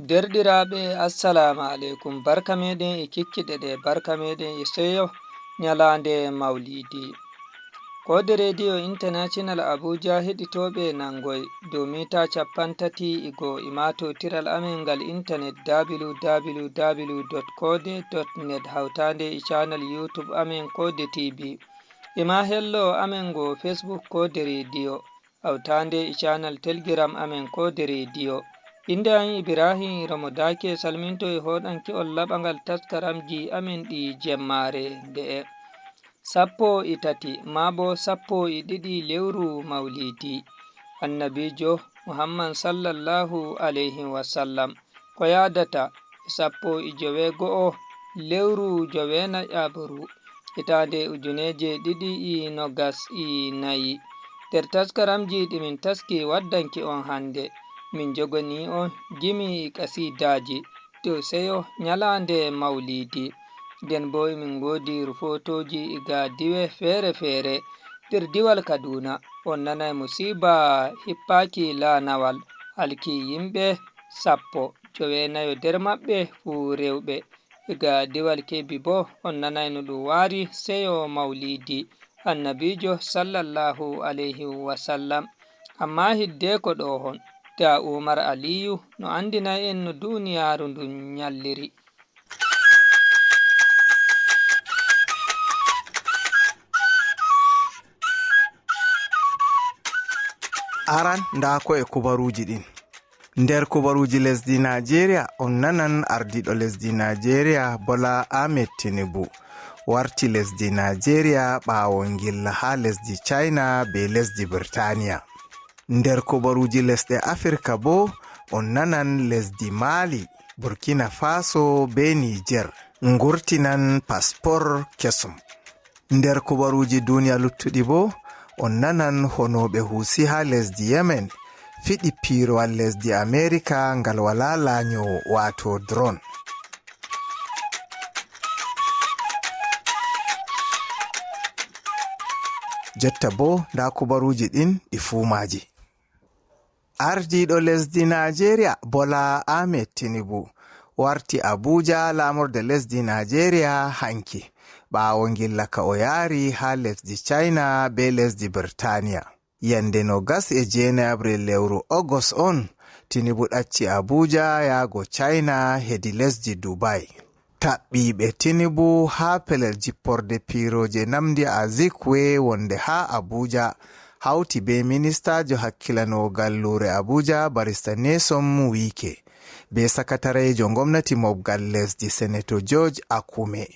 Derɗiraaɓe assalamu alaikum, barka meɗen e kikkiɗeɗe, barka meɗen e seyo nyalande maulidi. Kode rediyo international abuja heɗitoɓe nangoy dow mita 31 imatotiral amen ngal internet www.kode.net hautande e channel youtube amen Kode tv ema hello amen go facebook Kode rediyo hautande e channel telegram amen Kode rediyo. Inde an Ibrahim Ramadake salminto e hoɗanki on laɓangal taskaramji amen ɗi jemmare nde'e 13 mabo 12 lewru maulidi annabijo Muhammad sallallahu alaihi wasallam ko yadata 15 lewru jowena ƴaɓru hitande 2024. Der taskaramji ɗimin taski waddanki on hande min jogoni on gimi kasidaji dow seyo nyalande maulidi. Den bo min godi rufotoji ga diwe fere-fere der diwal Kaduna on nanai musiba hippaki lanawal halki yimɓe 19 der maɓɓe fu rewɓe. Ga diwal Kebbi bo on nanai no ɗum wari seyo maulidi annabijo sallallahu alaihi wasallam. Amma hiddeko ɗo hon da Umar Aliyu no andina en no duniyaru ndun nyalliri. Aran nda ko e kubaruji ɗin. Nder kubaruji lesdi Nigeria on nanan ardiɗo lesdi Nigeria Bola Ahmed Tinubu warti lesdi Nigeria ɓawo gilla ha lesdi China be lesdi Birtaniya. Nder kubaruji lesɗe Afrika bo on nanan lesdi Mali, Burkina Faso be Niger ngurtinan paspor kesum. Nder kubaruji duniya luttuɗi bo on nanan honoɓe husi ha lesdi Yemen fiɗi piirowal lesdi Amerika ngal wala lanyowo wato drone. Jotta bo nda kubaruji ɗin ɗi fumaji. Ardiɗo lesdi Nigeria Bola Ahmed Tinubu warti Abuja lamorde lesdi Nigeria hanki ɓawo gilla ka o yaari ha lesdi China be lesdi Birtaniya. Yande 29 lewru August on Tinubu ɗacci Abuja yago China hedi lesdi Dubai. Taɓɓiɓe Tinubu ha pelel jipporde piroje namdi Azikwe wonde ha Abuja hauti be ministajo hakkilano gallure Abuja barista Nyesom Wike be sakatarejo gwamnati mobgal lesdi Senator George Akume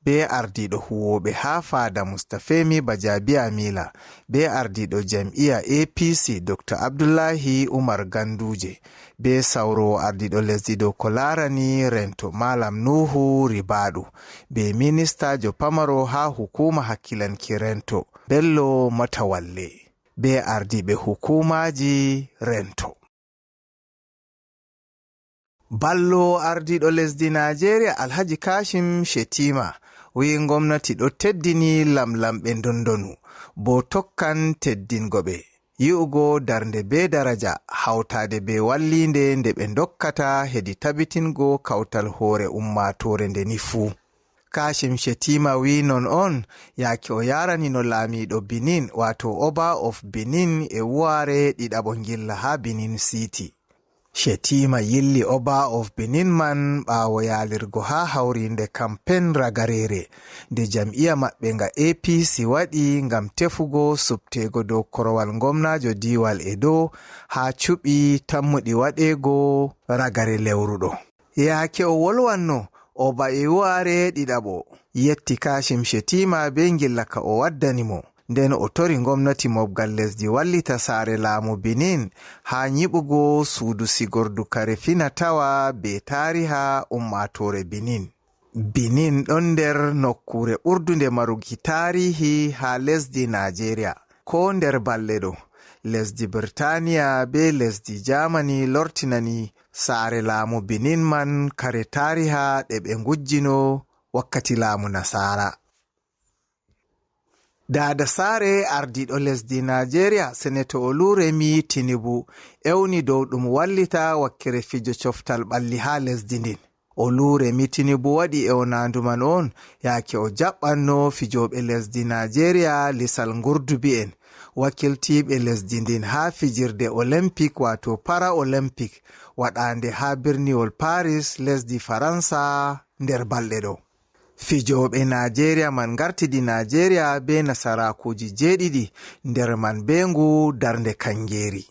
be ardiɗo huwoɓe ha fada Mustafemi Bajabi Amila be ardiɗo jam'iya APC Dr. Abdullahi Umar Ganduje be sauro ardiɗo lesdi dow ko larani rento Malam Nuhu Ribadu be ministajo pamaro ha hukuma hakkilanki rento Bello Matawalle be ardiɓe hukumaji rento. Ballo ardiɗo lesdi Nigeria Alhaji Kashim Shettima wi gwamnati ɗo teddini lamlamɓe dondonu bo tokkan teddingoɓe yi'ugo darnde be daraja hautade be wallinde nde ɓe dokkata hedi tabitingo kautal hoore ummatore nde ni fuu. Kashim Shettima wi non on yake o yarani no laamiɗo Benin wato Oba of Benin e wuware ɗiɗaɓo gilla ha Benin City. Shettima yilli Oba of Benin man ɓawo yalirgo ha haurinde campaign ragarere nde jam'iya maɓɓe nga APC waɗi ngam tefugo subtego dow korowal gwamnajo diwal Edo ha cuɓi tammuɗi waɗego ragare lewruɗo. Yake o wolwanno Oba e wuware ɗiɗaɓo yetti Kashim Shettima be gilla ka o waddanimo nden o tori gwamnati mobgal lesdi wallita saare laamu Benin ha nyiɓugo suudu sigordu kare finatawa be tariha ummatore Benin. Benin ɗon nder nokkure ɓurdude maruki tarihi ha lesdi Nigeria. Ko nder balɗe ɗo lesdi Birtaniya be lesdi Germany lortinani saare laamu Benin man kare tariha ɗe ɓe ngujjino wakkati laamu Nasara. Dada sare ardiɗo lesdi Nigeria senato Oluremi Tinubu ewni dow ɗum wallita wakkere fijo coftal ɓalli ha lesdi ndin. Oluremi Tinubu waɗi ewnandu man on yake o jaɓɓanno fijoɓe lesdi Nigeria lisal ngurdubi'en wakkiltiɓe lesdi ndin ha fijirde olympic wato para olympic waɗande ha birniwol Paris lesdi Faransa nder balɗe ɗo. Fijoɓe Nigeria man gartidi Nigeria be nasarakuji 7 nder man be ngu darnde kangeri.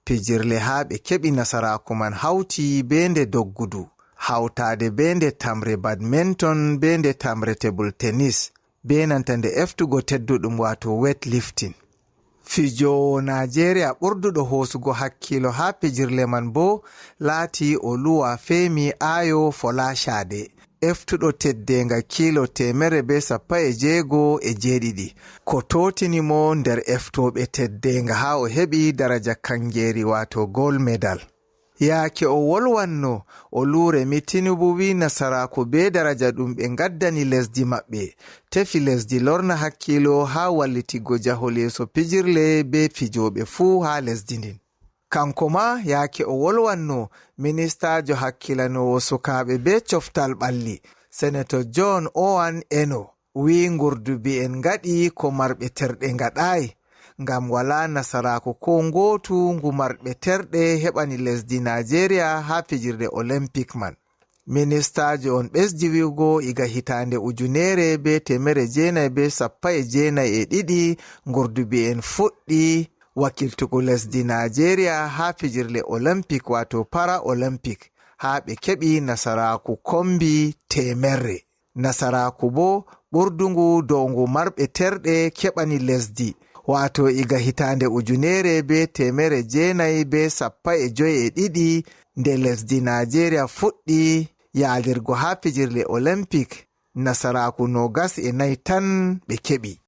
Pijirle ha ɓe keɓi nasaraku man hauti be nde doggudu, hautade be nde tamre badminton be nde tamre table tennis be nanta nde eftugo tedduɗum wato weightlifting. Fijowo Nigeria ɓurduɗo hosugo hakkilo ha pijirle man bo laati Oluwafemi Ayo Folashade, eftuɗo teddenga kilo 117 ko totinimo nder eftoɓe teddenga ha o heɓi daraja kangeri wato gold medal. Yaake o wolwanno Oluremi Tinubu wi nasaraku be daraja ɗum ɓe gaddani lesdi maɓɓe tefi lesdi lorna hakkilo ha wallitigo jahol yeso pijirle be fijoɓe fuu ha lesdi ndin. Kanko ma yaake o wolwanno ministajo hakkilanowo sukaɓe be coftal ɓalli senator John Owan Eno wi ngurdubi'en gaɗi ko marɓe terɗe gaɗai ngam wala nasaraku ko ngotu ngu marɓe terɗe heɓani lesdi Nigeria ha fijirde olympic man. Ministajo on ɓesdi wiugo iga hitande 1992 ngurdubi'en fuɗɗi wakkiltugo lesdi Nigeria ha fijirle olympic wato para olympic ha ɓe keɓi nasaraku kombi 100. Nasaraku bo ɓurdungu dow ngu marɓe terɗe keɓani lesdi wato iga hitande 1952 nde lesdi Nigeria fuɗɗi yaalirgo ha fijirle olympic nasaraku 24 tan ɓe keɓi.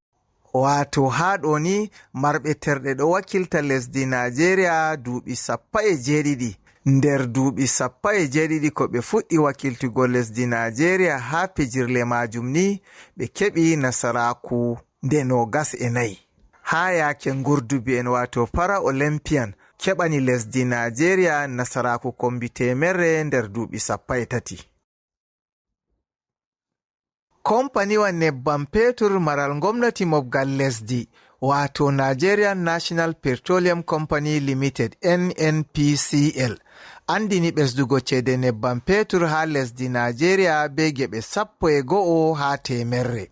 Wato ha ɗoni marɓe terɗe ɗo wakkilta lesdi Nigeria duuɓi 17 nder duuɓi 17 ko ɓe fuɗɗi wakkiltugo lesdi Nigeria ha fijirle majum ni ɓe keɓi nasaraku nde 24. Ha yake ngurdubi'en wato para olympian keɓani lesdi Nigeria nasaraku kombi 100 nder duuɓi 13. Kompaniwa nebbam petur maral gomnati mobgal lesdi wato Nigerian National Petroleum Company Limited NNPCL andini ɓesdugo cede nebbam petur ha lesdi Nigeria be geɓe 11 ha 100.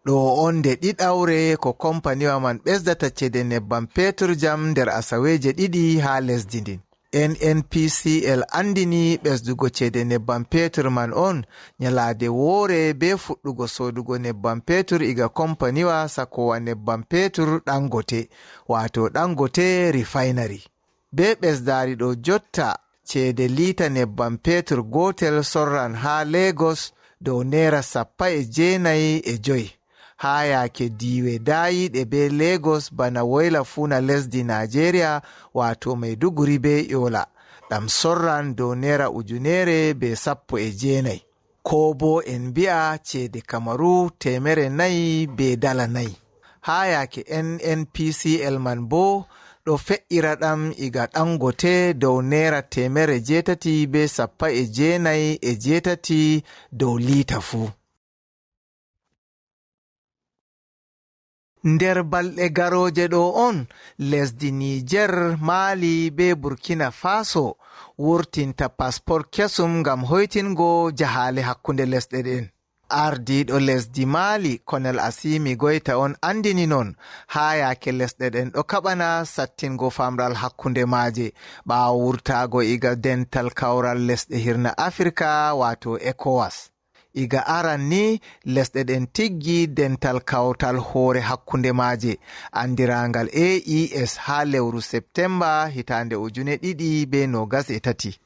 Ɗo on nde ɗiɗaure ko kompaniwa man ɓesdata cede nebbam petur jam nder asaweje 2 ha lesdi ndin. NNPCL andini ɓesdugo cede nebbam petur man on nyalade woore be fuɗɗugo sodugo nebbam petur iga kompaniwa sakowa nebbam petur Dangote wato Dangote Refinery. Be ɓesdari ɗo jotta cede lita nebbam petur gotel sorran ha Lagos dow naira 95. Ha yake diwe dayiɗe be Lagos bana Woyla Funa lesdi Nigeria wato Maiduguri be Yola ɗam sorran dow naira 1,190 ko bo en bi'a cede Kamaru 400 be dala 4. Ha yake NNPCL man bo ɗo fe'ira ɗam iga Dangote dow naira 898 dow lita fu. Nder balɗe garoje ɗo on lesdi Niger, Mali be Burkina Faso wurtinta passport kesum ngam hoytingo jahale hakkunde lesɗe ɗen. Ardiɗo lesdi Mali Colonel Assimi Goita on andini non ha yake lesɗe ɗen ɗo kaɓana sattingo famral hakkunde maje ɓawo wurtago iga dental kawral lesɗe hirna Afrika wato ECOWAS. Iga aran ni lesɗe ɗen tiggi dental kawtal hoore hakkunde maje andirangal AES ha lewru Septemba hitande 2023.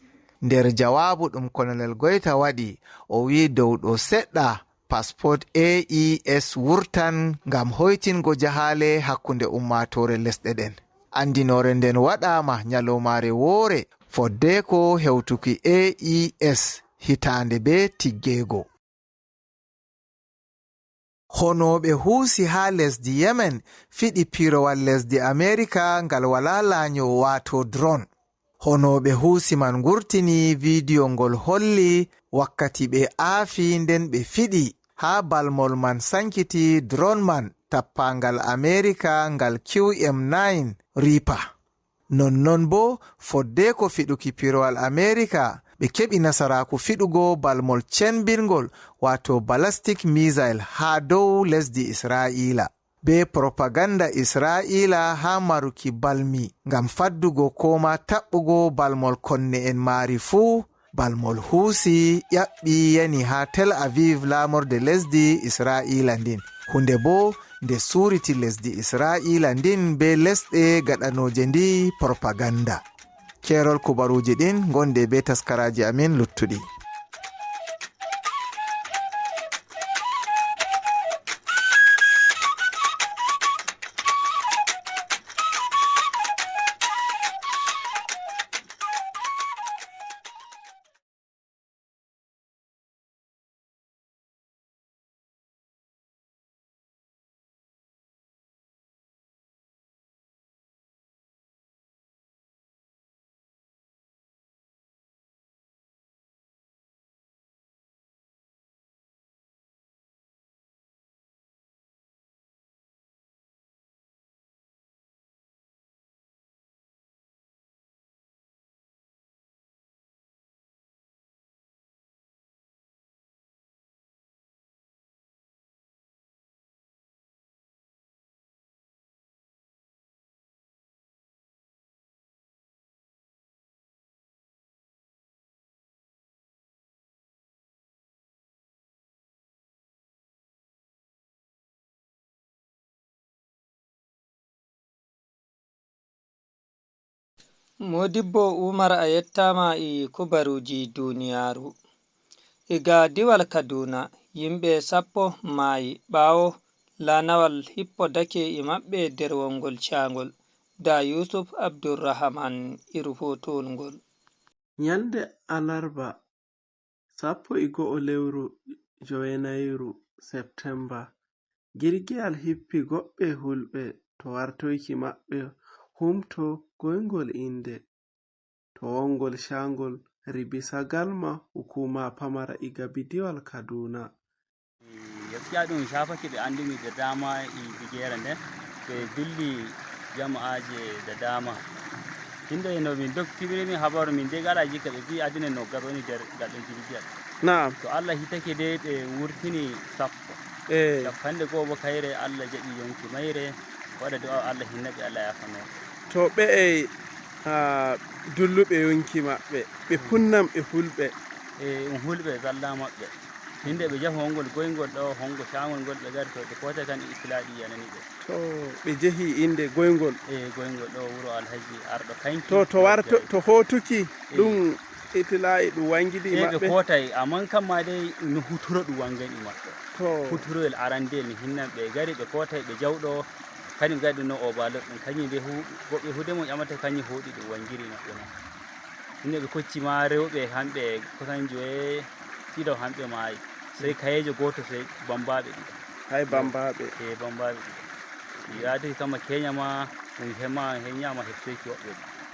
Nder jawabu ɗum Colonel Goita waɗi o wi dow ɗo seɗɗa passport AES wurtan ngam hoytingo jahale hakkunde ummatore lesɗe ɗen. Andinore nden waɗama nyalomare woore foddeko hewtuki AES hitande be tiggego. honoɓe huusi ha lesdi yemen fiɗi pirowal lesdi amerika ngal wala laanyo wato drone. honoɓe huusi man ngurtini vidiyo ngol holli wakkati ɓe aafi nden ɓe fiɗi ha balmol man sankiti drone man tappangal amerika ngal QM9 Reaper. nonnon bo foddeko fiɗuki pirowal amerika ɓe keɓi nasaraku fiɗugo balmol cenbirgol wato ballistic missile ha dow lesdi isra'ila be propaganda isra'ila ha maruki balmi ngam faddugo koma taɓɓugo balmol konne en maari fuu. balmol huusi ƴaɓɓi yani ha tel aviv lamorde lesdi isra'ila ndin, hunde bo nde suriti lesdi isra'ila ndin be lesɗe gaɗanoje ndi propaganda. kerol kubaruji ɗin gonde be taskaraji amin luttuɗi. Modibbo Umar a yettama kubaruji duniyaru. Iga diwal Kaduna yimɓe 10 maayi ɓawo lanawal hippodake maɓɓe nder wongol cangol. Da Yusuf Abdurrahman irhotol ngol. Nyalde alarba 11 lewru 9 Septemba girgiyal hippi goɓɓe hulɓe to wartoyki maɓɓe humto goyngol inde to wongol shangol ribisa galma hukuma pamara iga bidiwal Kaduna. Gaskiya ɗum shafake ɓe andumi da dama bigere nden ɓe dilli jama'aje da dama tinde no min doktirini habaru min de gara jika ɓe bi adina no garoni nder galɗo jirgiyal. Na'am. To Allah hitake de ɓe wurtini sappo. Cappande goo bo kayre Allah jaɓi yonki mayre waɗa du'a Allah hinnaɓe Allah yafano. To ɓe dulluɓe yonki maɓɓe ɓe punnam ɓe hulɓe. Hulɓe zalla maɓɓe hinde ɓe jaha hongol goyngol ɗo hongo shangol ngol ɓe gari to ɓe kota kan istilaɗi yanani ɓe. To ɓe jehi inde goyngol. Goyngol ɗo wuro Alhaji Arɗo Kanki. To warto to hotuki ɗum itila'i ɗum wangidi maɓɓe. Ɓe kotay amman kamma dai no huturo ɗum wangani maɓɓe. To huturoyel arande mi hinnan ɓe gari ɓe kotay ɓe jawɗo kañum gadi no obalot ɗum kañum de goɓɓe hude mo ƴamata kañum hoɗi ɗum wangiri maɓɓe ma. Hinde ɓe kocci ma rewɓe hamɓe kusan 5 hamɓe maayi sai kayejo goto sai bambaɓe ɗiɗo. Hay bambaɓe. Bambaɓe ɗiɗo yaadiki kama Kenya ma ɗum heñama heftoyki woɓɓe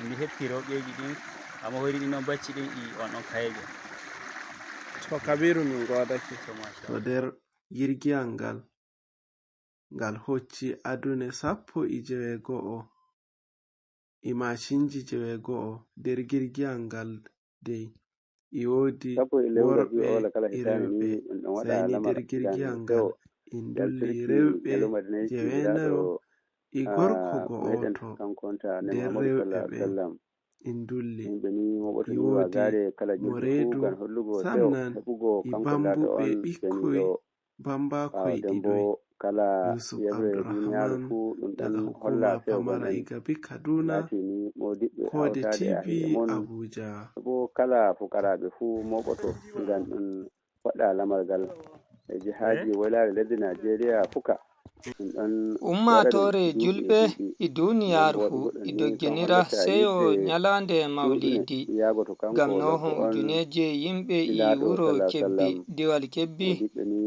mi hefti rewɓeji ɗin amma hoyri ɗin noon bacci ɗin on ɗon kayejo. To Kabiru min godake. To nder girgiyal ngal hocci adune 11 mashinji 9 nder girgiyal ngal dei wodi worɓe rewɓe seni nder girgiyal ngal indulli rewɓe 9 gorko go'oto nder rewɓe ɓe indulli wodi moredu sannan bambuɓe ɓikkoy bambakoy ɗiɗoy. Yusuf Abdurrahman daga hukuma pamara igabi Kaduna Kode TV Abuja. Kala fukaraɓe fu moɓoto ngam ɗum waɗa lamargal jihaji wolare lesdi Najeriya fuka ummatore julɓe e duniyaaru fuu e dogginira seyo nyalande mawlidi ngam noho ujuneje yimɓe e wuro kebbi diwal kebbi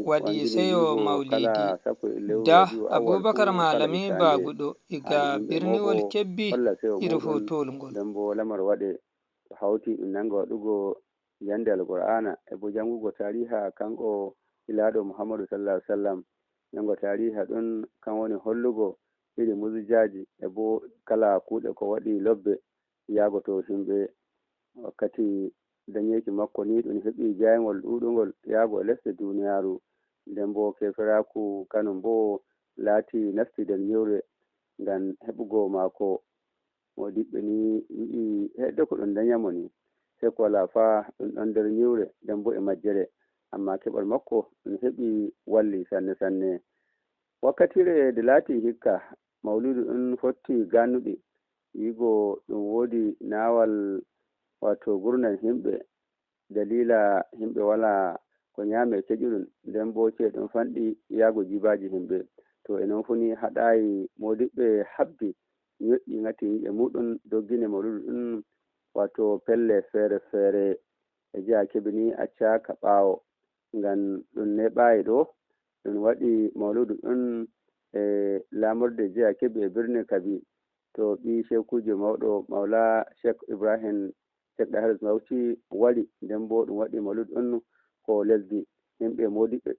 waɗi seyo mawlidi da abubakar malami baguɗo iga birniwol kebbi iri hotol ngol nden bo lamar waɗe hawti ɗum nanga waɗugo yande alqur'ana e bo jangugo tariha kanko ilaɗo muhammadu sallallahu alaihi wasallam jango tariha ɗon kan woni hollugo iri musujaji e bo kala kuuɗe ko waɗi lobbe yago to himɓe wakkati dañeki makko ni ɗum heɓi jayngol ɗuɗugol yago lesɗe duniyaru nden bo keferaku kanum bo laati nasti nder nyewre ngam heɓugo mako modiɓɓe ni yiɗi hedde ko ɗum dañamo ni sai ko wala fa ɗum ɗon nder nyewre nden bo e majjere amma keɓal makko ɗum heɓi walli sanne sanne wakkatire de laati hikka mawludu ɗum fotti gannuɗi yigo ɗum wodi nawal wato gurnan himɓe dalila himɓe wala ko nyame keƴuɗum nden bo ce ɗum fanɗi yago jibaji himɓe to enon funi haɗayi modiɓɓe habdi ñoƴƴi ngati e muɗum doggine mawludu ɗum wato pelle feere feere e jiha Kebbi ni accaka ɓawo ngam ɗum neɓayi ɗo ɗum waɗi mawludu ɗum e lamorde jiha Kebbi e birni Kabi to ɓi shekujo mawɗo mawla Sheikh Ibrahim Sheikh Dahir Bauchi wari nden bo ɗum waɗi mawludu ɗum ko lesdi himɓe modiɓɓe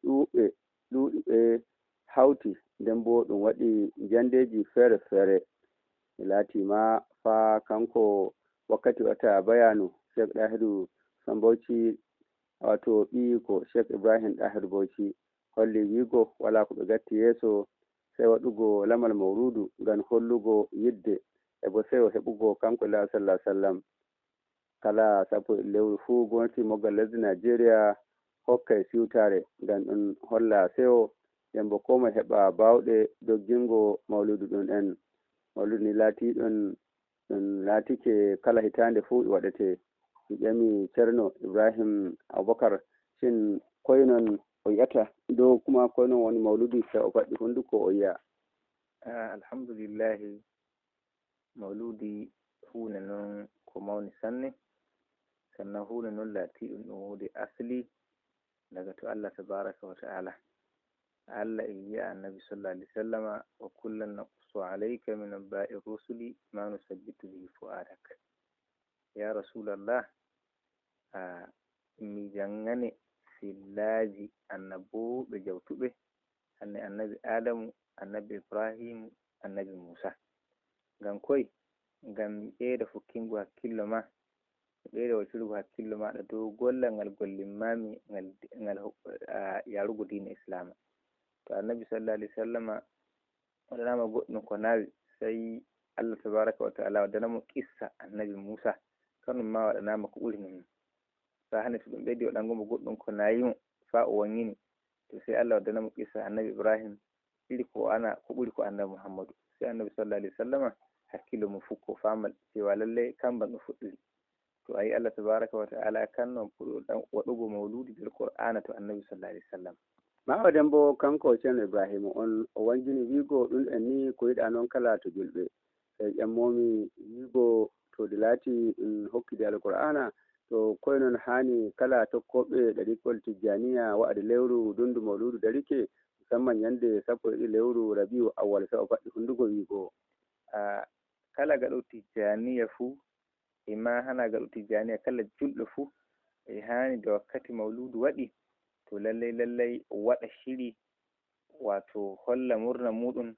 ɗuɗɓe hawti nden bo ɗum waɗi jandeji feere feere laati ma fa kanko wakkati wata bayanu Sheikh Dahiru Bauchi wato ɓi ko Sheikh Ibrahim Dahir Bauchi holli wigo wala ko ɓe gatti yeeso sai waɗugo lamal mawludu ngam hollugo yidde e bo seyo heɓugo kanko la sallallahu alaihi wasallam kala sappo lewru fuu gonti moggal lesdi Nigeria hokkay siwtare ngam ɗum holla seyo nden bo koma heɓa bawɗe doggingo mawludu ɗum en mawludu ni laati ɗum laatike kala hitande fuu waɗete mi ƴami Ceerno Ibrahim Abubakar sin koynon o yiyata dow kuma koynon woni mawludu sai o faɗɗi hunduko o yiya alhamdulillahi mawludi hunde noon ko mawni sanne sannan hunde noon laati ɗum wodi asli daga to Allah tabaraka wa ta'ala Allah yi'a annabi sallallahu alaihi wasallama wa kullan naqsu alayka min anba'i rusuli ma nusabbitu bihi fu'adak ya rasulallah mi jangane fillaji annabuɓe jawtuɓe hanne annabi Adamu annabi Ibrahim annabi Musa ngam koy ngam mi ɓeyda fukkingo hakkillo ma mi ɓeyda waccirgo hakkillo maɗa dow gollal ngal gollimmami ngal yarugo diina islama to annabi sallallahu alaihi wasallama waɗanama goɗɗum ko nawi sai Allah tabaraka wa ta'ala waɗanamo qissa annabi Musa kanum ma waɗanama ko ɓuri non fa hande to ɗum ɓeydi waɗangomo goɗɗum ko nayimo fa o wangini to sai Allah waɗanamo qissa annabi Ibrahim iri ko ɓuri ko annabi Muhammadu sai annabi sallallahu alaihi wasallama hakkilo mo fukko famal cewa lallai kamban ɗo fuɗɗiri to ayi Allah tabaraka wa ta'ala kannon puɗɗo waɗugo mawludi del Qur'ana to annabi sallallahu alaihi wasallam mawaɗen bo kanko Ceerno Ibrahima on o wanjini wigo ɗum en ni ko yiɗa noon kala to julɓe e ƴammomi wigo to de laati ɗum hokkide alqur'ana to koynon hani kala tokkoɓe ɗariƙol tijjaniya wa'ade lewru dundu mawludu darike musamman yande 1 lewru rabiu awwal sai o faɗɗi hundugo wigo kala gaɗo tijjaniya fuu e ma hana gaɗo tijjaniya kala julɗo fuu e hani da wakkati mawludu waɗi to lallai waɗa shiri wato holla murna muɗum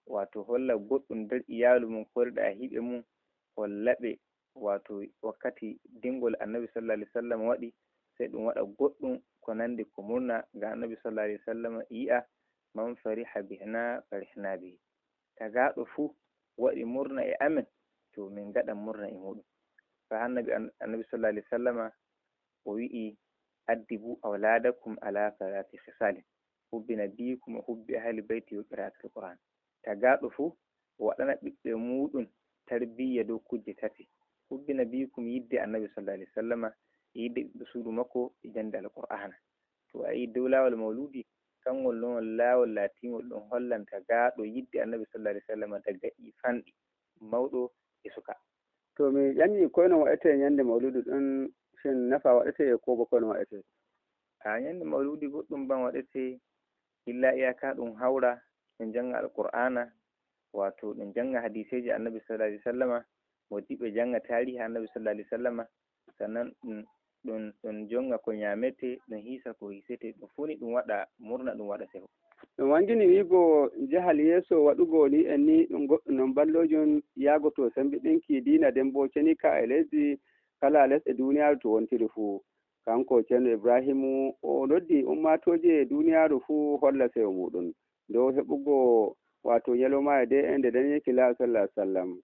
wato holla goɗɗum nder iyalu mum korɗa hiɓe mum hollaɓe wato wakkati dingol annabi sallallahu alaihi wasallam waɗi sai ɗum waɗa goɗɗum ko nandi ko murna ga annabi sallallahu alaihi wasallam yi'a man fariha bihna farihna bihi tagaɗo fuu waɗi murna e amen to min gaɗan murna e muɗum fa annabi sallallahu alaihi wasallam o wi'i addibu awladakum ala salati khisalin hubbi nabiyikum wa hubbi ahli baiti wa qira'atul qur'an tagaɗo fuu waɗana ɓiɓɓe muɗum tarbiyya dow kujje tati hubbi nabiyikum yidde annabi sallallahu alaihi wasallama yidde ɓiɓɓe suudu makko e jande alqur'ana to ayi dow lawol mawludi kangol non laawol laatingol ɗum hollanta gaaɗo yidde annabi sallallahu alaihi wasallam daga fanɗi mawɗo e suka. To mi ƴanni koyno waɗete ñande mawludu ɗon shin nafa waɗete ko bo koyno waɗete? ñande mawludi goɗɗum ban waɗete illa iyaka ɗum hawra ɗum janga alqur'ana wato ɗum janga hadiseji annabi sallallahu alaihi wasallama modiɓe janga tarihi annabi sallallahu alaihi wasallama sannan ɗum jonga ko ñamete ɗum hiisa ko hiisete ɗum funi ɗum waɗa murna ɗum waɗa seho. ɗum wangini wiigo jahal yeeso waɗugo ni en ni ɗum goɗɗum non ballojum yaago to sembiɗinki diina nden bo ceni ka e lesdi kala lesɗe duniyaaru to wontiri fuu kanko ceerno ibrahimu o noddi ummatoje duniyaaru fuu holla sewo muɗum dow heɓugo wato ñalowma de ende dañeki la sallah sallam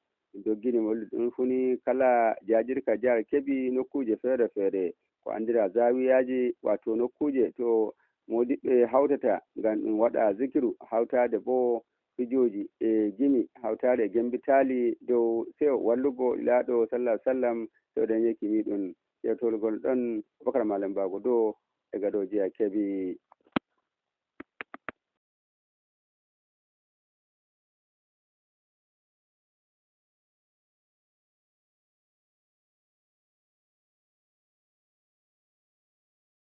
doggini molli ɗum funi kala jajirka jihar Kebbi nokkuje feere feere ko andira zawiyaji wato nokkuje to modiɓɓe hawtata ngam ɗum waɗa zikiru hawtade bo fijoji e gimi hawtade gembitali dow sewo wallugo ilaɗo sallah sallam sewo dañeki miɗum yewtolgol ɗon Bakar Malam Bago do e gado jihar Kebbi.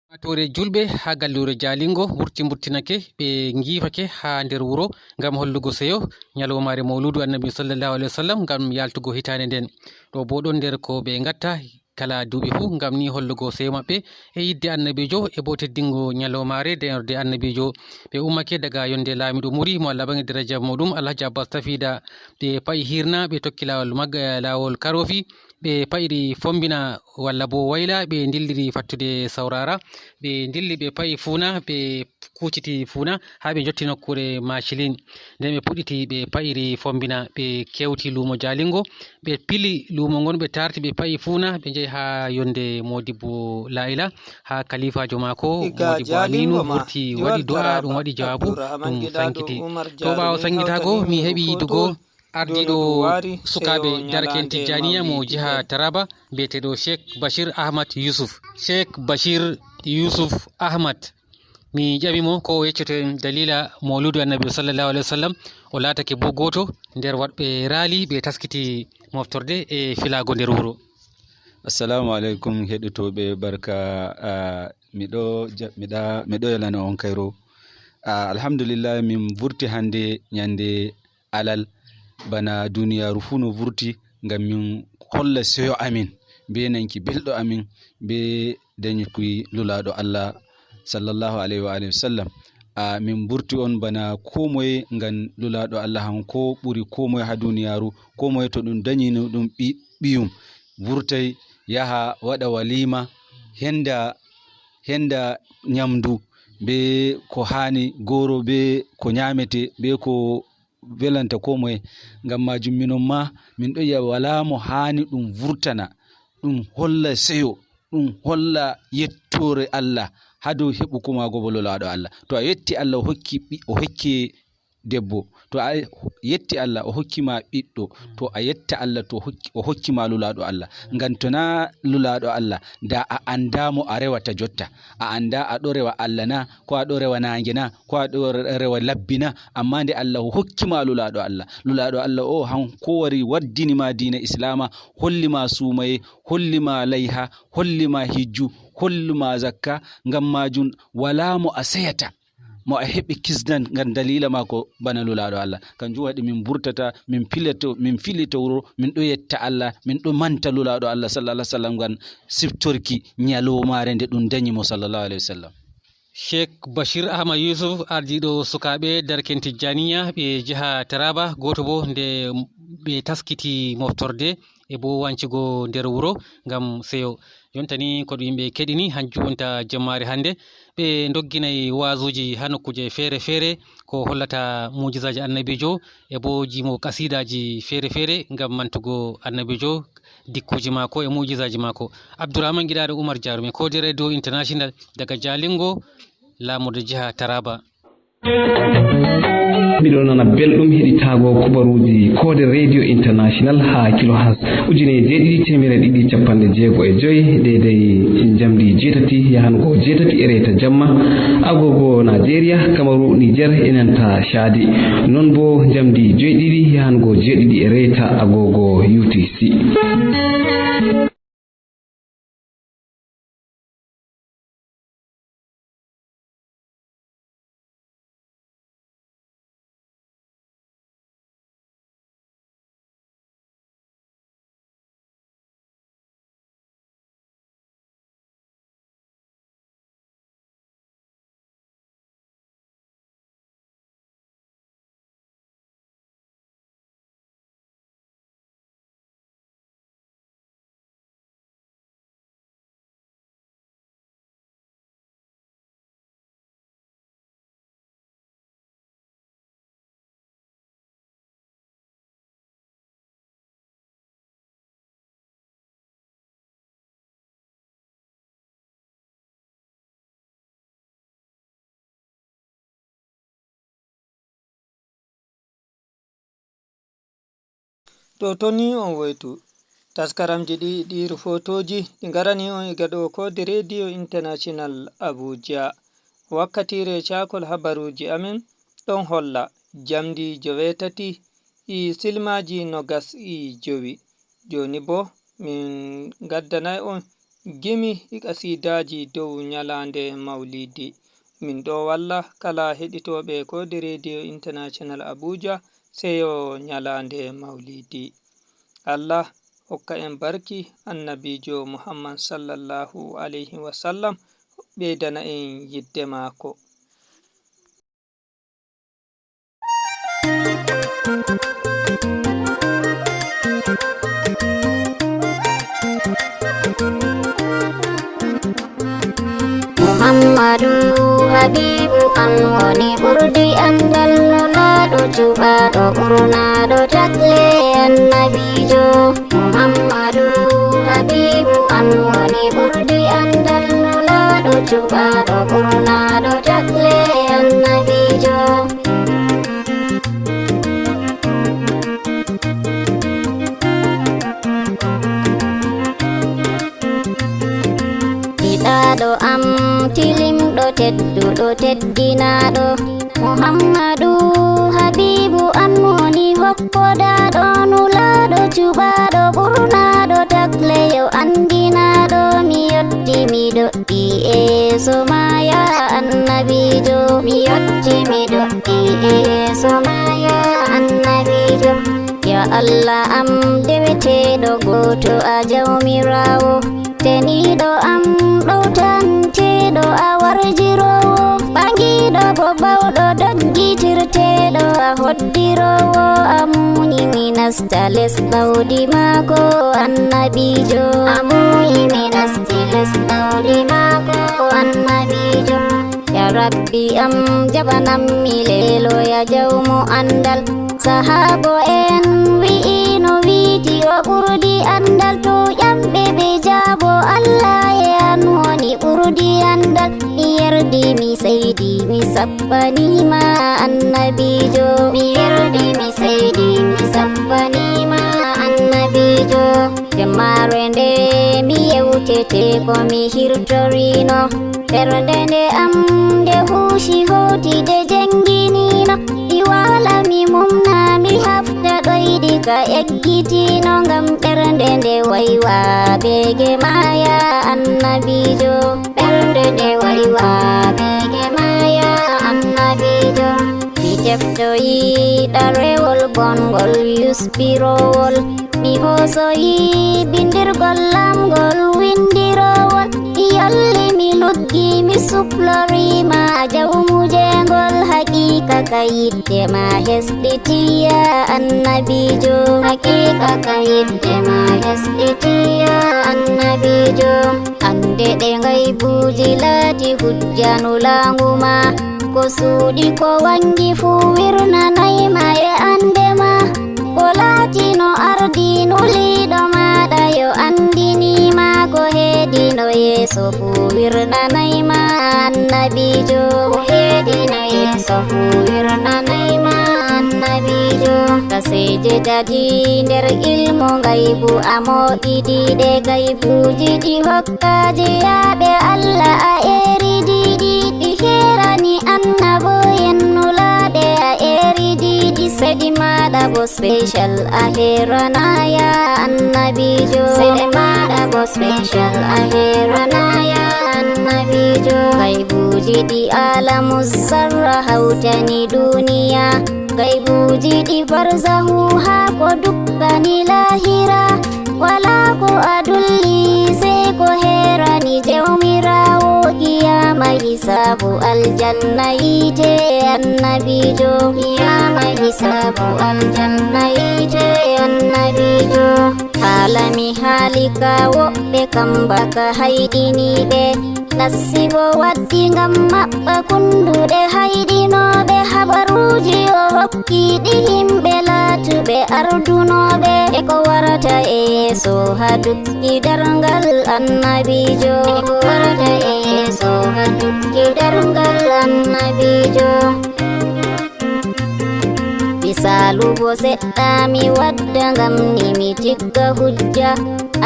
Matore julɓe ha gallure Jalingo murtinake ɓe gifake ha nder wuro ngam hollugo seyo ñalowmare mawludu annabi sallallahu alaihi wasallam ngam yaltugo hitande nden ɗo bo ɗon nder ko ɓe gatta kala duuɓi fuu ngam ni hollugo seyo maɓɓe e yidde annabijo e bo teddingo ñalowmare derde annabijo. Ɓe ummake daga yonde laamiɗo muri mo Allah bangi daraja muɗum Alhaji Abbas Tafida ɓe pa'i hirna ɓe tokki lawol karofi ɓe pa'iɗi fombina walla bo wayla ɓe dilliri fattude saurara ɓe dilli ɓe pa'i funa ɓe kuciti funa ha ɓe jotti nokkure machilin nden ɓe puɗɗiti ɓe pa'iri fombina ɓe kewti lumo Jalingo ɓe pili lumo ngon ɓe tarti ɓe pa'i funa ɓe jeehi ha yonde Modibbo Laila ha kalifajo mako Modibbo Aminu vurti waɗi du'a ɗum waɗi jawabu ɗum sankiti. To ɓawo sankitago mi heɓi yidugo ardiɗo sukaɓe darken Tijjaniya mo jiha Taraba biyeteɗo Sheikh Bashir Ahmad Yusuf. Sheikh Bashir Yusuf Ahmad mi ƴamimo ko yeccoto en dalila mawludu annabi sallallahu alaihi wasallam o latake bo goto nder waɗɓe raali ɓe taskiti moftorde e filago nder wuro. Assalamu alaikum heɗutoɓe barka miɗo yalana on kayro. Alhamdulillah min vurti hande ñande alal bana duniyaru fuu no vurti ngam min holla seyo amin be nanki belɗo amin be dañuki lulaɗo Allah sallallahu alaihi wa alihi wasallam. Min burti on bana ko moye ngam lulaɗo Allah han ko ɓuri ko moye ha duniyaru ko moye to ɗum dañino ɗum ɓiyum vurtay yaha waɗa walima henda nyamdu be ko hani goro be ko nyamete be ko velanta ko moye ngam majum minon ma min ɗo yi'a wala mo hani ɗum vurtana ɗum holla seyo ɗum holla yettore Allah ha dow heɓuko mago bo lolaɗo Allah. To a yetti Allah o hokki debbo, to a yetti Allah o hokkima ɓiɗɗo, to a yetta Allah to o hokkima lulaɗo Allah. Ngam to na lulaɗo Allah da a andamo a rewata jotta, a anda a ɗo rewa Allah na, ko a ɗo rewa nange na, ko a ɗo rewa labbi na, amma nde Allah o hokkima lulaɗo Allah. Lulaɗo Allah o han ko wari waddinima diina Islama, hollima sumaye, hollima layha, hollima hijju, holluma zakka. Ngam majum wala mo a seyata mo a heɓi kisdan ngam dalila mako bana lulaɗo Allah. Kanjum waɗi min burtata min filito wuro min ɗo yetta Allah, min ɗo manta lulaɗo Allah sallallahu alaihi wasallam ngam siftorki ñalowmare nde ɗum dañimo sallallahu alaihi wasallam. Sheikh Bashir Ahmad Yusuf ardiɗo sukaɓe darken Tijjaniya ɓe jiha Taraba, goto bo nde ɓe taskiti moftorde e bo wancugo nder wuro ngam seyo. Jontani ko yimɓe keɗini hanjum wonta jemmare hande ɓe dogginay wazuji ha nokkuje fere fere ko hollata mujizaji annabijo e bo jimo kasidaji fere fere ngam mantugo annabijo dikkuji mako e mujizaji mako. Abdourahmane Giɗaɗo Oumar Jarume, Kode Radio International daga Jalingo, lamurde jiha Taraba. Miɗo nana belɗum heɗitago kubaruji Kode Radio International ha kilohas 1,250 daidai jamdi 7 yahango 7 jamma agogo Nigeria Kamaru Niger enanta Chadi non bo jamdi 7 yahango 7 agogo UTC. To toni on woytu taskaramji ɗi rufotoji ɗi ngarani on iga ɗo kode radio international Abuja. Wakkatire cakol habaruji amin ɗon holla jamdi 8 silmaji 29 joni bo min gaddanai on gimi qasidaji dow nyalande maulidi. Min ɗo walla kala heɗitoɓe kode radio international Abuja seyo nyalande maulidi. Allah hokka en barki annabijo Muhammad sallallahu alaihi wasallam ɓeydana en yidde mako. Muhammadu Habibu an woni ɓurdi andal nulaɗo cuɓaɗo ɓurnaɗo tagle annabijo. Muhammadu Habibu an woni ɓurdi andal nulaɗo cuɓaɗo ɓurnaɗo tagle annabijo. Ɗiɗaɗo am tilimɗo tedduɗo teddinaɗo. Muhammadu Habibu an woni hokkodaɗo nulaɗo cuɓaɗo ɓurnaɗo tagle yo andinaɗo. Mi yotti mi doɗɗi yeso ma ya annabijo. Mi yotti mi doɗɗi yeso ma ya annabijo. Ya Allah am deweteɗo goto a jawmirawo. Teniɗo am ɗowtanteɗo a warjirowo. Ɓangiɗo bo bawɗo doggitirteɗo a hoddirowo. Amuni mi nasta les ɗawdi mako annabijo. Amuni mi nasti les ɗawdi mako annabijo. Ya Rabbi am jabanam mi lelo ya jawmo andal. Sahabo en wi'ino witi o ɓurdi andal. To ƴamɓe ɓe jabo Allah e an woni ɓurdi andal. Mi yerdi mi seydi mi sabbanima annabijo. Mi yerdi mi seydi mi sabbanima annabijo. Jemmare nde mi yewtete ko mi hirtorino. Ɓernde nde am nde huushi hoti de jenginino. Mi wala mi mumna mi hafta ɗoyɗi ka eggitino. Ngam ɓernde nde waywa bege maya annabijo. Ɓernde nde waywa bege maya annabijo. Mi jeftoyi ɗarewol bongol yuspirowol. Mi hosoyi bindirgol lamgol windirowol. Yalli mi luggi mi suplorima jawmujengol. Hakika kayidde ma hesɗitiya annabijo. Hakika kayidde ma hesɗitiya annabijo. Ande ɗe gaybuji laati hujjanulanguma. Ko suuɗi ko wangi fu wirnanayma e andema. Ko laatino ardino liɗo maɗa yo andinima. Ko heedino yeeso fu wirnanayma annabijo. Ko heedino yeeso fu wirnanayma annabijo. kaseje dadi nder ilmu gaybu amoɗiɗiɗe gaybuji ɗi hokkaje yaɓe Allah a eri diɗi ɗi herani annabo yennulaɗe a eri diɗi seɗi maɗa bo special a heranaya annabijo seɗe maɗa bo special a heranaya annabijo gaybuji ɗi alamu zarra hawtani duniya gaybuji ɗi barzahu ha ko dukkani lahira wala ko adulli sai ko herani jawmirawo qiyama hisabu aljanna yite annabijo qiyama hisabu aljanna yite annabijo halami halika woɓɓe kambaka hayɗiniɓe nasibo waddi ngam maɓɓa kunduɗe hayɗinoɓe habaruji o hokkiɗi himɓe laatuɓe ardunoɓe e ko warata e yeeso ha dukki darngal annabijo e ko warata e yeeso ha dukki darngal annabijo misalu bo seɗɗa mi wadda ngam ni mi tigga hujja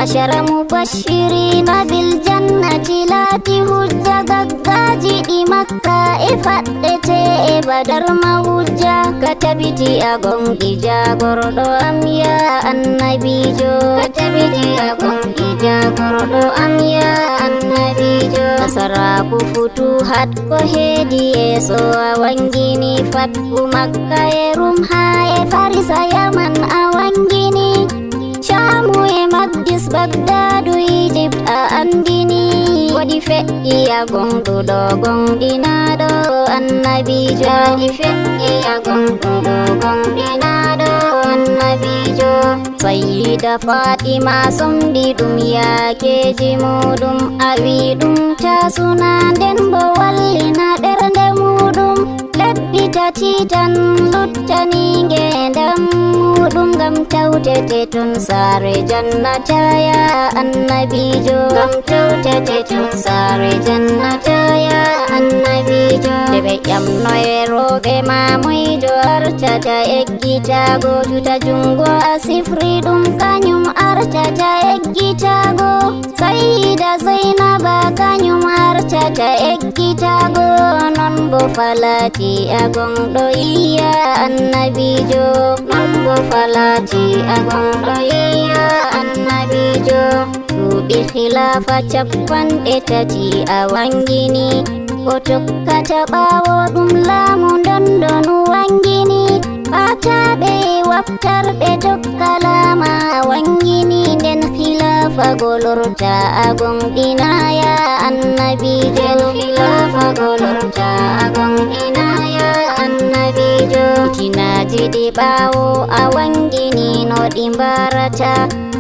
ashara mubashirina bil jannati laati hujja gaggaji ɗi makka e faɗɗete e badar ma hujja ka tabiti a gonɗi jagorɗo am ya annabijo ka tabiti a gonɗi jagorɗo am ya annabijo nasaraku futuhat ko heedi yeeso a wangini fatku makka e rum ha e farisa yaman a wangini shamu e magdis bagdadu Egypt a andini waɗi feƴƴi a gonɗuɗo gonɗinaɗo annabijo waɗi feƴƴi a gonɗuɗo gonɗinaɗo annabijo sayyida fatima somdi ɗum yakeji muɗum a wi ɗum ta suna nden bo wallina ɓernde muɗum lebbita titan luttani ngendam muɗum ngam tawtete ton saare jannata ya annabijo ngam tawtete ton saare jannata ya annabijo nde ɓe ƴamnoye roɓe mamoyjo artata eggitago tuta jungo a sifri ɗum kañum artata eggitago sayyida zainaba kañum artata eggitago non bo falati a gonɗo iya annabijo non bo falati a gonɗo iya annabijo duuɓi khilafa capanɗe tati a wangini ko tokkata ɓawo ɗum laamu dondonu wangini ɓataɓe waftarɓe tokka laama wangini nden khilafa golorta a gonɗinaya annabijo khilafa golorta a gonɗinaya annabijo tinaji ɗi ɓawo a wangini no ɗi mbarata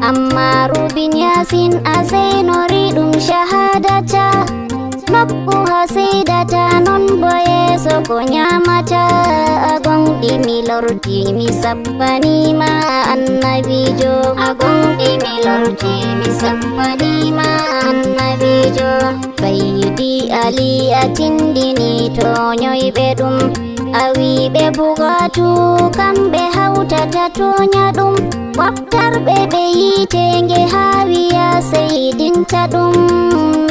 amma rubin yasin a seinori ɗum shahadata noppu hasidata non bo yeeso ko nyamata a gonɗi mi lorti mi sappanima annabijo a gonɗi mi lorti mi sappanima annabijo sayyidi ali a tindini to nyoyɓe ɗum a wiɓe bugatu kamɓe hawtata tonya ɗum waftarɓe ɓe yitenge ha wiya seydinta ɗum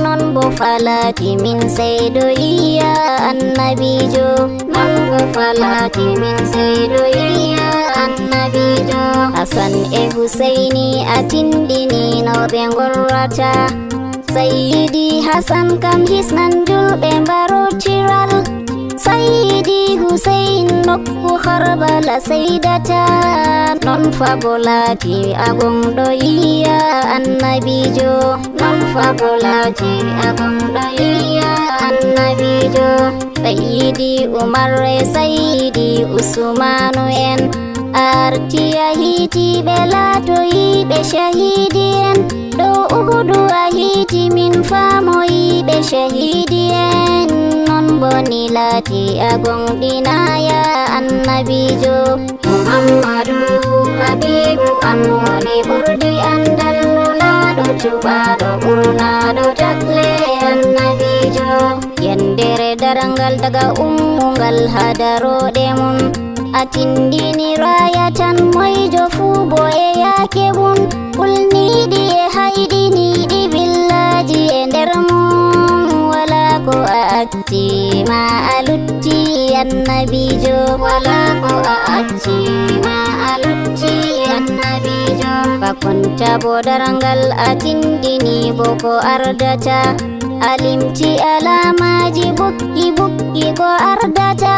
non bo falati min seydo iya annabijo non bo falati min seydo iya annabijo hasan e husaini a tindini no ɓe gorrata sayyidi hasan kam hisnan julɓe mbarotiral sayyidi husain nokku harbala seydata non fabolati a gonɗo iya annabijo non fabolati a gonɗo iya annabijo sayyidi umar e sayyidi usmanu en arti a hiti ɓe latoyiɓe shahidi en ɗo uhudu a hiti min famoyiɓe shahidi en non boni lati a gonɗinaya annabijo muhammadu habibu an woni ɓurdi andal nulaɗo cuɓaɗo ɓurnaɗo takle annabijo yandere darangal daga ummungal hadaroɗe mum atindini rayatan moyjo fu bo e yake bun ulniɗi e hayɗiniɗi billaji e nder mum wala ko a acci ma a lutti annabijo wala ko a acci ma a lutti annabijo bakonta bo darangal atindini bo ko ardata alimti alamaji bukki bukki ko ardata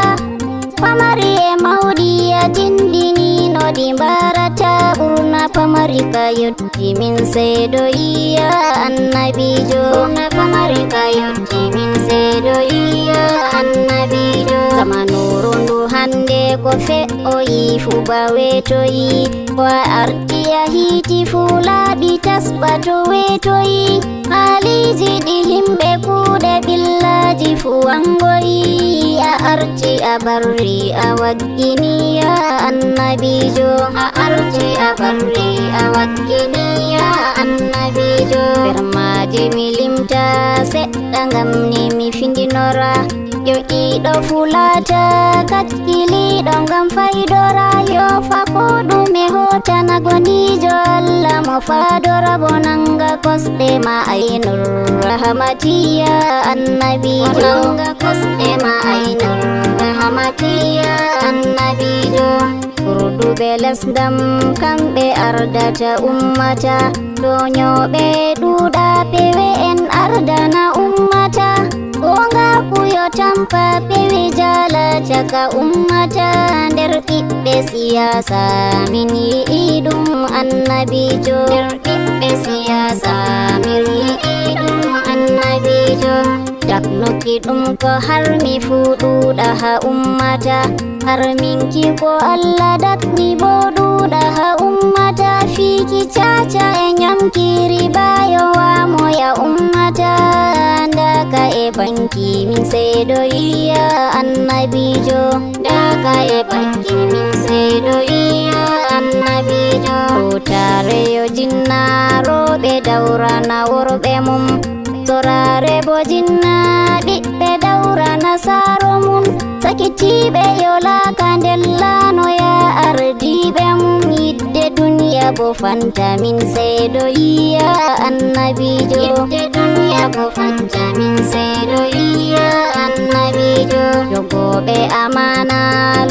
pamari e mawɗi atindini no ɗi mbarata ɓurna pamari ka yotti min seedo iya annabijo ɓurna pamari ka yotti min seedo iya annabijo zamanuru ndu hande ko fe'oyi fu ba wetoyi ko a arti a hiiti fu laaɓi tasba to wetoyi haliji ɗi himɓe kuuɗe billaji fu wangoyi a arti a barri a waggini ya annabijo a arti a barri a waggini ya annabijo bermaji mi limta seɗɗa ngam ni mi findinora yo ɗiɗo fulata kakkiliɗo ngam faydora yo fako ɗume hotana gonijo Allah mo fadora bo nanga kosɗe ma ainur rahmatiya annabijo nanga kosɗe ma ainur rahmatiya annabijo ɓurduɓe lesdam kamɓe ardata ummata to nyoɓe ɗuɗa pewe en ardana ummata gonga kuyo tampa pewe jala caka ummata nder ɓiɓɓe siyasa min yi'i ɗum annabijo nder ɓiɓɓe siyasa min yi'i ɗum annabijo daknuki ɗum ko har mi fu ɗuɗa ha ummata har minki ko Allah dakni bo ɗuɗa ha ummata fiki caca e nyamki riba yo wamoya ummata ndaka e banki min seedo iya annabijo ndaka e banki min seedo iya annabijo tare yo jinna roɓe dawrana worɓe mum torare bo jinna ɓiɓɓe dawrana saro mum sakitiɓe yo laka ndellano ya ardiɓe mum yidde duniya bo fanta min seedo iya annabijo yidde duniya bo fanta min seedo iya annabijo jogoɓe amana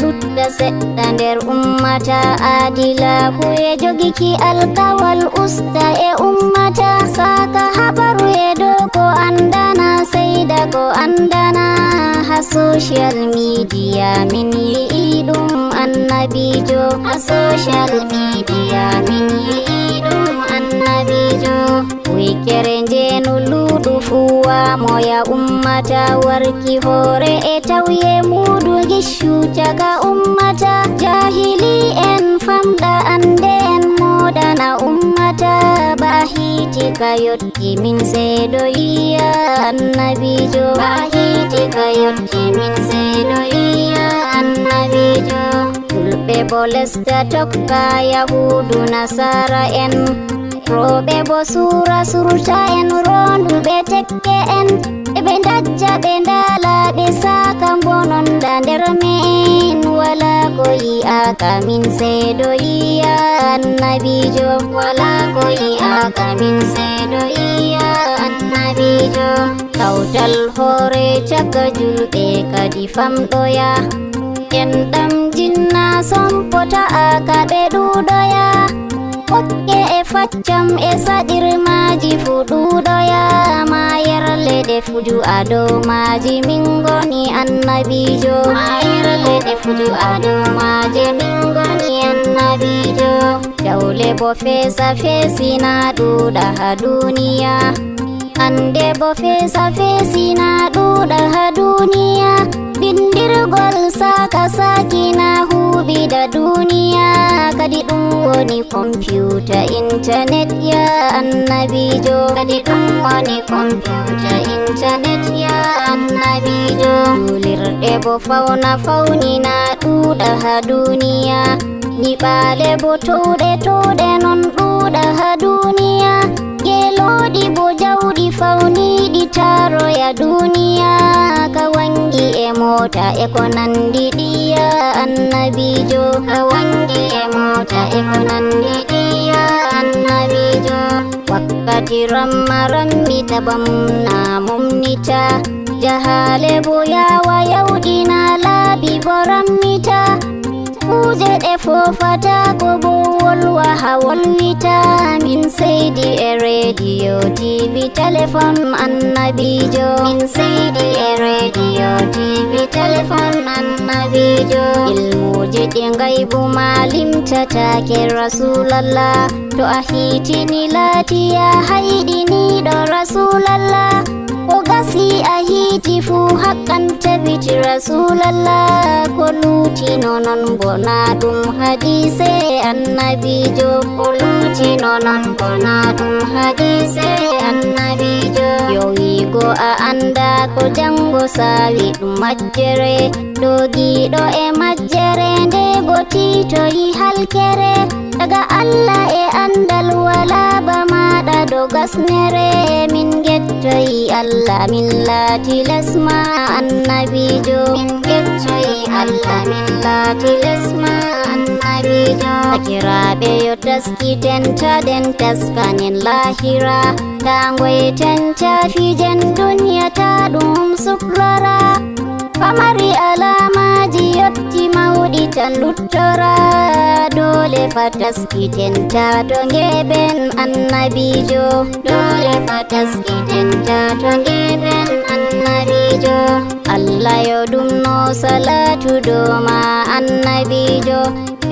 ludda seɗɗa nder ummata adilaku e jogiki alkawal usta e ummata saka habaru e dow ko andana seyda ko andana ha social media min yi'i ɗum annabijo ha social media min yi'i ɗum annabijo wikkere njenu luɗu fuwa moya ummata warki hoore e tawye muɗu gishu caga ummata jahili en famɗa ande en modana ummata bahiti ka yotti min seedo iya annabijo bahiti ka yotti min seedo iya annabijo julɓe bo lesda tokka yahudu nasara en roɓe bo sura surta en ronduɓe tekke en ɓe dajja ɓe ndala ɓe saka bononda nder men wala ko yi'aka min seedo iya annabijo wala ko yi'aka min seedo iya annabijo kawtal hoore caka julɓe kadi famɗoya en ɗam jinna sompota aka ɓe ɗuɗoya hokke e faccam e saɗirmaji fu ɗuɗoya mayar leɗe fuju adow maji min goni annabijo mayar leɗe fuju adow maji min goni annabijo jawle bo feesa feesina ɗuɗa ha duniya hande bo feesa feesina ɗuɗa ha duniya bindirgol saka sakina huɓida duniya kadi ɗum woni computa internet ya annabijo kadi ɗum woni computa internet ya annabijo julirɗe bo fauna faunina ɗuɗa ha duniya nyiɓale bo towɗe non ɗuɗa ha duniya geloɗi bo jawɗi fauniɗi taroya duniya ka wangi e mo mota e ko nandi ɗiya annabijo wandi e mota e ko nandi ɗiya annabijo wakkati ramma rammita bamna mumnita jahale bo yawa yawɗina laabi bo rammita kuje ɗe fofata ko bo wolwa ha wolwita min seydi e rediyo tv téléphone annabijo min seydi e rediyo tv téléphone annabijo ilmuji ɗi gaybu ma limtatake rasulallah to a hitini laatiya hayɗiniɗo rasulallah ko gasi a hiti fu hakkan tabiti rasulallah ko lutino non bona ɗum hadise annabijo ko lutino non bona ɗum hadise annabijo yo wigo a anda ko jango sawi ɗum majjere dogiɗo e majjere nde bo titoyi halkere daga Allah e andal wala ba maɗa do gasnere min gettoyi Allah min laati lesma annabijo min gettoyi Allah min laati lesma annabijo takiraɓe yo taskiten taden taskanen lahira tangoyten cafijen duniya ta ɗum sukrara pamari alamaji yotti mawɗi tan luttora dole fa taskiten ta to ngeben annabijo dole fa taskiten ta to ngeben annabijo Allah yo ɗum no salatu doma annabijo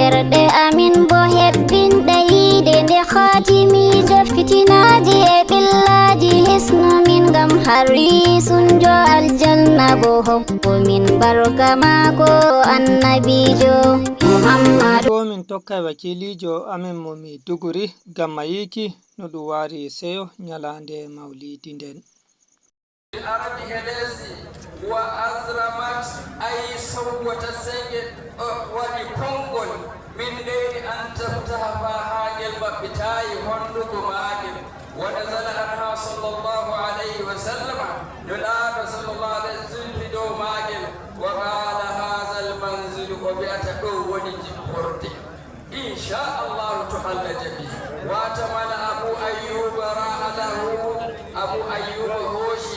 ɓerɗe amin bo hebbinɗe yiide nde khatimijo fitinaji e ɓillaji hisnumin gam harisunjo aljanna bo hokkumin barka mako annabijo muhammad ko min tokkay wakilijo amin mo Maiduguri gam mayiki no ɗum wari seyo nyalande mawlidi nden arabi elesi wa azramat ay sawwata senge wadi kongol min gayri an taftaha fa hagel babbitayi hondugo magel wa nazala anha sallallahu alayhi wa sallam nulaɗo sallallahu alayhi zulfi dow magel wa qala hadha al manzilu ko biyata ɗo woni jipporde inchallahu to Allah jaɓi watamana abu ayyuba ra'alahu abu ayyuba hoshi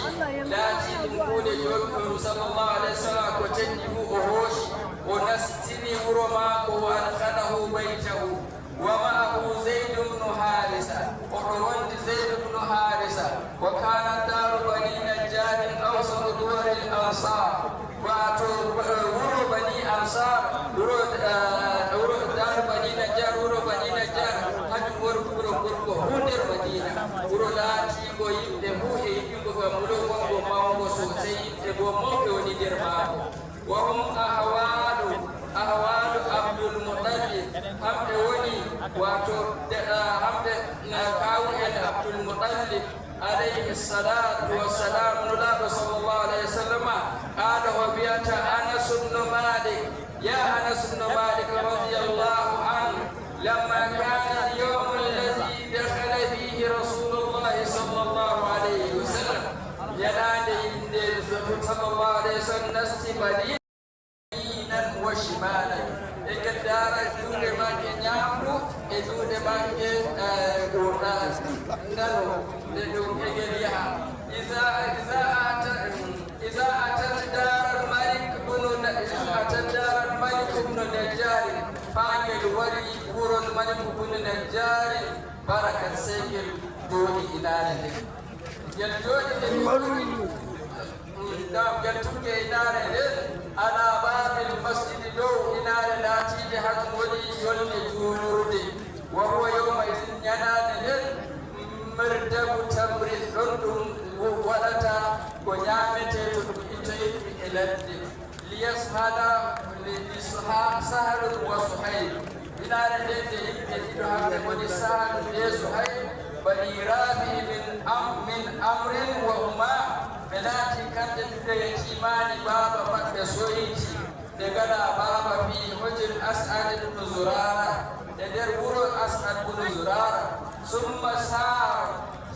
laati ɗum kuuɗe jolɗum sallallahu alayhi wa sallam ko teɗɗi fu o hooshi o nastini wuro maako o adkhalahu baytahu wa ma'ahu zayd bnu harisa oɗo wondi zayd bnu harisa wa kana daru bani najjarin awsatu duwari l ansar wato wuro bani ansar wuro daru bani najjar wuro bani najjar hanjum woni wuro gorko hu nder madina wuro laatigo yimɓe fu e yiɗigo gam wuro gongo mawgo sosai yimɓe bo mawɓe woni nder maako wa hum ahwalu abdul mutalib hamɓe woni wato hamɓe kawu en abdul mutalib alayhi salatu wassalam nulaɗo sallllahu alayhi wa sallam qala o wiyata anas bnu malik ya anas bnu malik radiallahu an lamma kana alyawm alladhi dakhala fihi rasulullahi sallllahu alayhi wa sallam yalade inde sallllahu alayhi wa sallam nasti madinan wa shimalan e gaddara juuɗe makke ñamdu e juuɗe makke ɗoɗas nano nde ɗum egel yaha iza atat daral malik bnu najjari fangel wari wuron malik bnu najjari barakat segel jooɗi inare nde gel jooɗi nde gel tukke inare nde ala babil masjidi dow inare laatide hanum woni yolde juulurde wa huwa yawma idin ñanade nden mirdabu tamri ɗon ɗum waɗata ko ñamete to ɗum ittoyimi e ladde liyashada sahalun wa suhayl inare nde nde yimɓe ɗiɗo hamɓe woni sahalu be suhayl bani rabi min amrin wa huma ɓe laati kamɓe ɗiɗo yetimani baaba maɓɓe soyti ɓe gala baaba fi hojir asad bnu zurara e nder wuro asad bnu zurara summa sar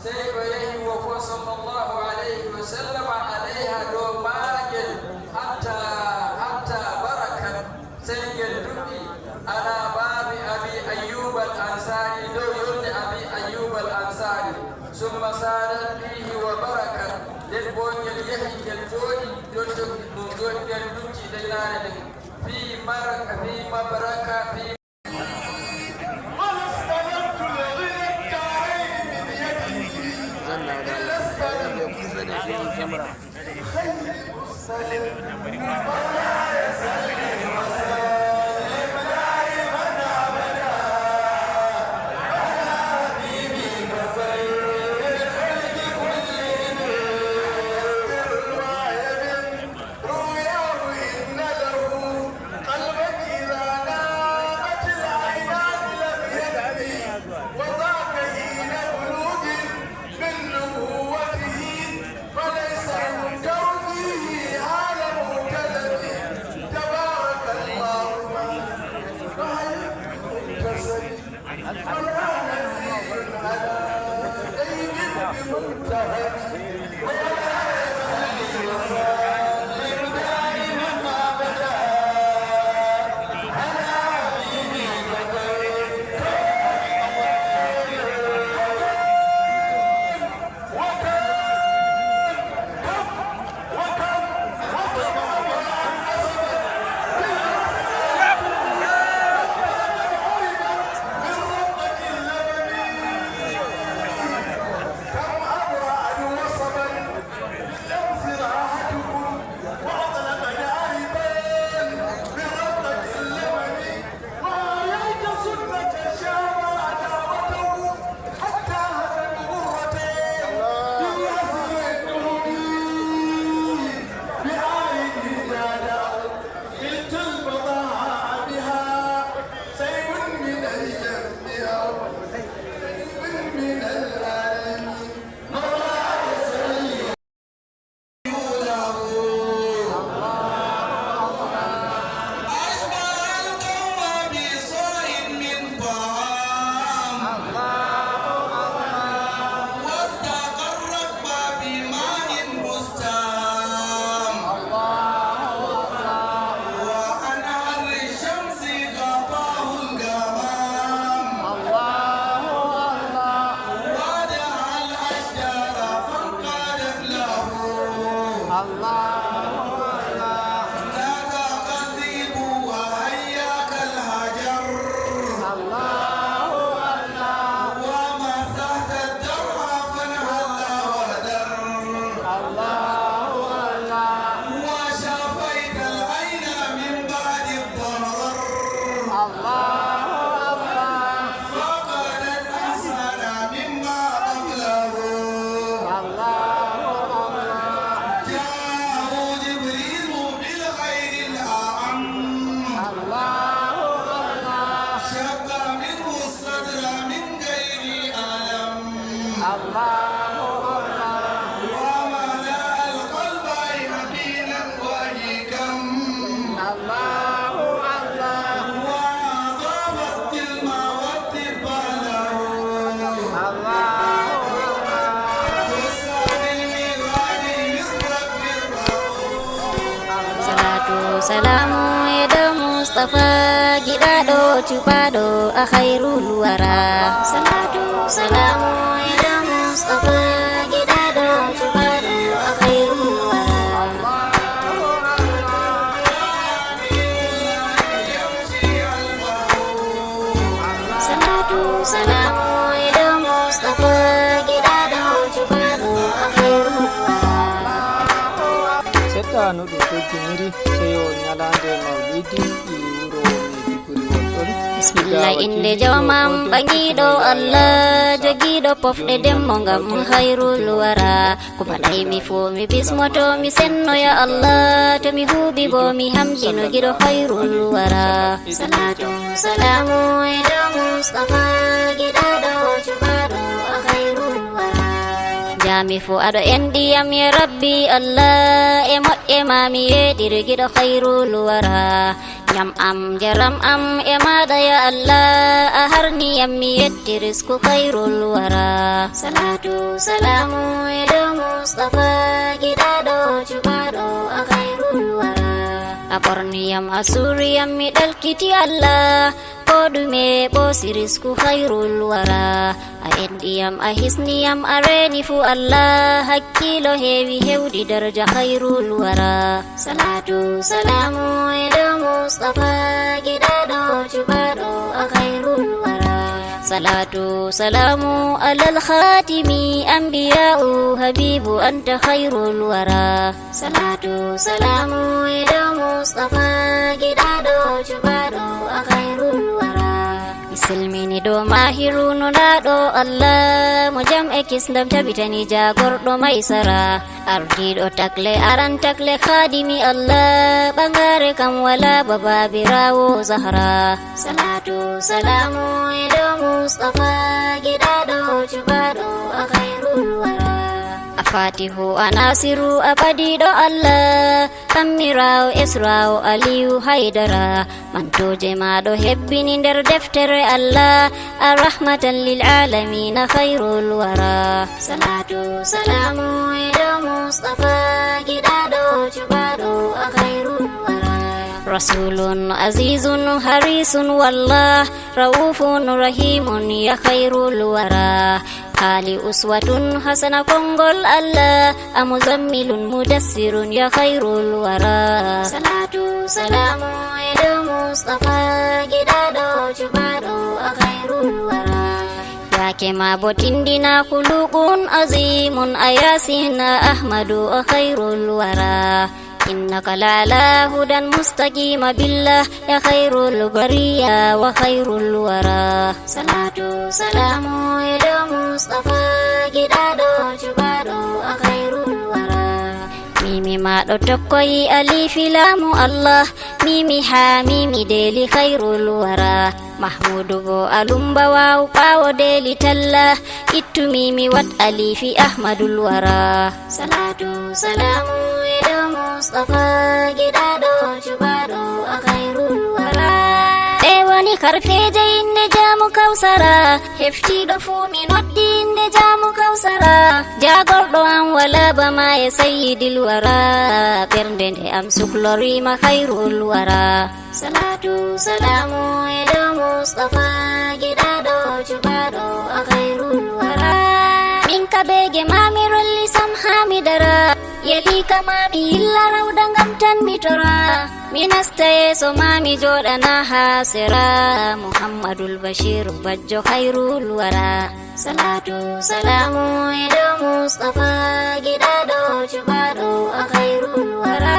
sey o yehi wo ko sallllahu alayhi wa sallam alayha dow maagel hatta bo ngel yahi ngel jooɗi jonde ɗum ɗon ngel ducci dellare nden fi mabaraka fi Salamu eda Mustafa giɗaɗo cuɓaɗo a khairul wara. Salatu salamu eda Mustafa giɗaɗo cuɓaɗo a khairul wara. Salatu salamu eda Mustafa giɗaɗo cuɓaɗo a khairul wara. Seɗɗa no ɗum dogginiri seyo nyalande mawlidi wuro Maiduguri wonɗon. Bismillah inde jawmam bangiɗo Allah jogiɗo pofɗe demmo ngam hayrul wara. Ko paɗaymi fo mi bismoto mi senno ya Allah, to mi huuɓi bo mi hamjino giɗo hayrul wara. Salatu salamu eda Mustafa giɗaɗo cuɓaɗo a hayrul wara. Jami fo aɗo endiyam ya Rabbi Allah, e moƴƴe ma mi yeɗiri giɗo hayrul wara. Nyam am jaram am e maɗa ya Allah, a harniyam mi yetti risku hayrul wara. Salatu salamu eda Mustafa giɗaɗo cuɓaɗo a hayrul wara. a ɓorniyam a suriyam mi ɗalkiti Allah ko ɗume ɓoosi risku hayrul wara a enɗiyam a hisniyam a reeni fu Allah hakkilo heewi hewɗi darja hayrul wara salatu salamu e dow Mustafa giɗaɗo cuɓaɗo a hayrul wara salatu salamu alal khatimi anbiya'u habibu anta khairul wara salatu salamu ila Mustafa giɗaɗo cuɓaɗo a khairul wara misilmini do mahiru nunaɗo Allah mo jam e kisdam tabitani jagorɗo maysara ardiɗo takle aran takle khadimi Allah ɓangare kam wala bababirawo zahra salatu salamu ila Mustafa giɗaɗo cuɓaɗo a khairul wara a fatihu a nasiru a ɓadiɗo Allah ammirawo esrawo aliyu haydara mantoje maɗo hebbini nder deftere Allah a rahmatan lil alamina khairul wara salatu salamu ila Mustafa giɗaɗo cuɓaɗo a khairul wara rasulun azizun harisun wallah raufun rahimun ya khairul wara hali uswatun hasana kongol Allah a muzammilun mudassirun ya khairul wara salatu salamu ila Mustafa giɗaɗo cuɓaɗo a khairul wara yake ma botindina khuluqun azimun ayasina ahmadu a khairul wara إنك لعلى هدى مستقيم بالله يا خير البرية وخير الورى صلاة سلام إلى مصطفى giɗaɗo cuɓaɗo a خير الورى mimi maɗo tokkoyi alifi laamu Allah mimi ha mimi deli khairul wara mahmudu bo alumba waw ɓawo deli talla ittu mimi wat alifi ahmadul wara salatu salamu ila Mustafa giɗaɗo cuɓaɗo a khairul wara ɗe woni karfeje inde jamu kawsara heftiɗo fuu mi noddi inde jamu kawsara jagorɗo am wala bama e sayyidil wara ɓernde nde am suklorima khairul wara salatu salamu ila Mustafa giɗaɗo cuɓaɗo a khairul wara min kabege mami rolli sam ha mi dara yeli kamami yilla rawda ngam tan mi tora mi nasta yeso mami joɗana ha sera Muhammadul Bashir bajjo khairul wara salatu salamu ila Mustafa giɗaɗo cuɓaɗo a khairul wara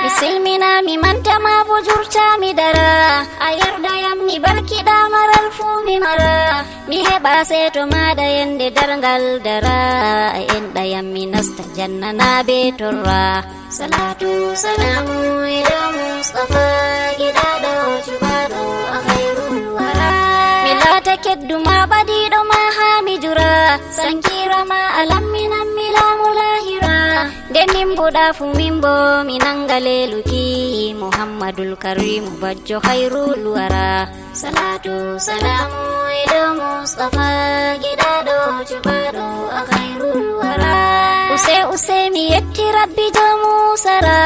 misilmina mi mantama bo jurtami dara a yardayam ni barkiɗa maral fuu mi mara mi heɓa seto maɗa yende dargal dara a enɗayam mi nasta jannana be torra salatu salamu ila Mustafa giɗaɗo cuɓaɗo a khairul wara mi laata kedduma ɓadiɗo ma ha mi jura sankirama alamminan mi laamu lahira nden min mbuɗa fu min bo mi nanga leluki Muhammadul Karimu bajjo khairul wara salatu salamu ila Mustafa giɗaɗo cuɓaɗo a khairul wara use mi yetti rabbi jamu sara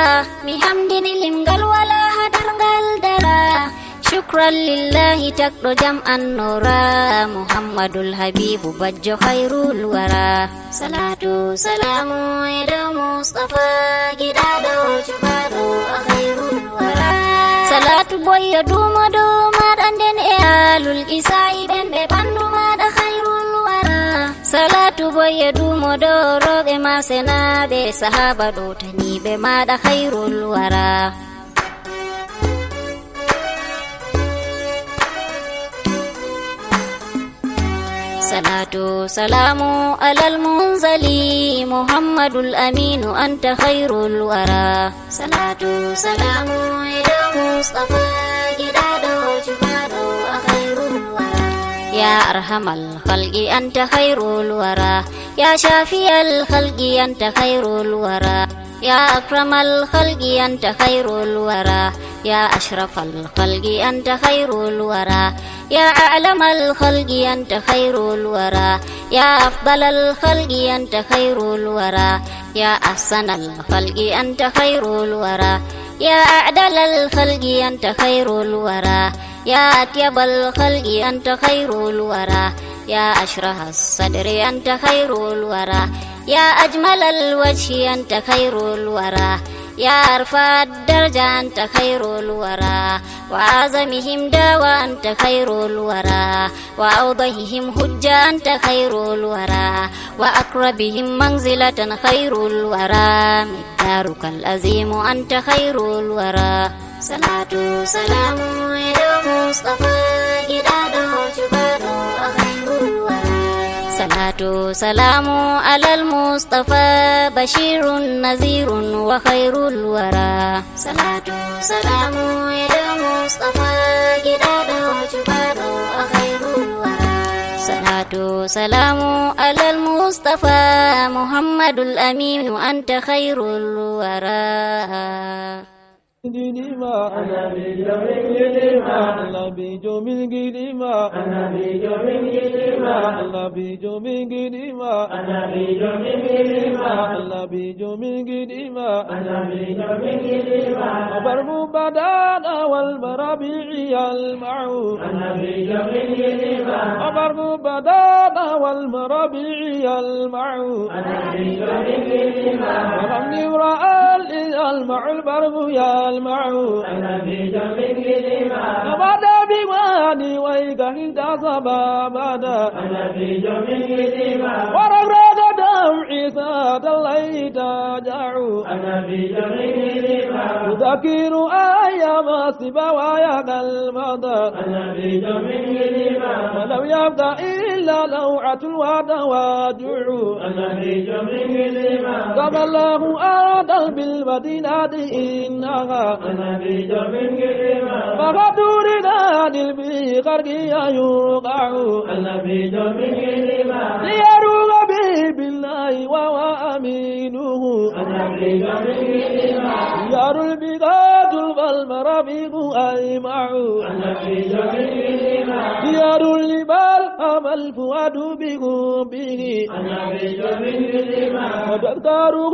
mi hamdini limgal wala hadargal dara shukran lillahi takɗo jam annora Muhammadul Habibu bajjo khairul wara salatu salamu ila Mustafa giɗaɗo cuɓaɗo a khairul wara salatu boyya duma do maɗa nden e alul isa'i ɓen ɓe ɓandu maɗa khairul wara salatu boyya dumo do roɓe ma senaɓe sahaba ɗo taniɓe maɗa khairul wara salatu salamu alal munzali Muhammadul Aminu anta khairul wara salatu salamu ila Mustafa giɗaɗo cuɓaɗo a khairul wara ya arhamal khalqi anta khairul wara ya shafiyal khalqi anta khairul wara ya akramal khalqi anta khairul wara ya ashrafal khalqi anta khairul wara يا أعلم الخلق أنت خير الورى يا أفضل الخلق أنت خير الورى يا أحسن الخلق أنت خير الورى يا أعدل الخلق أنت خير الورى يا أطيب الخلق أنت خير الورى يا أشرح الصدر أنت خير الورى يا أجمل الوجه أنت خير الورى يا أرفع الدرجة أنت خير الورى وأعظمهم دعوى أنت خير الورى وأوضحهم حجة أنت خير الورى وأقربهم منزلة خير الورى مقدارك العظيم أنت خير الورى صلاة سلام على مصطفى جداد جبار خير الورى صلاة سلام على المصطفى بشير نذير وخير الورى صلاة سلام على المصطفى جداد جبار خير الورى صلاة سلام على المصطفى محمد الأمين أنت خير الورى أنا بيجو من قديمة أنا بيجو من قديمة أنا بيجو من قديمة أنا بيجو من قديمة أنا بيجو من قديمة أنا بيجو من قديمة أنا بيجو من قديمة وبرمو بدانا والمرابيع المعو أنا بيجو من قديمة وبرمو بدانا والمرابيع المعو أنا بيجو من قديمة ولم يرى المع البرغ يا المعو أنا بيجو من قديمة نبدا بواني ويقهد سبابنا أنا بيجو من قديمة ورغرغ دمعي ساد الله تجعو أنا بيجو من قديمة تذكر أيام سبوايا المدى أنا بيجو من قديمة ولم يبقى إلا لوعة الودواجع أنا بيجو من قديمة كما الله آدل بالمدينة إنها أنا بيجو من قديمة فقدورنا للبيقرق يوقع أنا بيجو من قديمة ليروغ به بالله وهو أمينه أنا بيجو من قديمة يار البقاد والمرابيق أيمع أنا بيجو من قديمة يار اللبال أما الفؤاد بقوبه أنا بيجو من قديمة وتذكره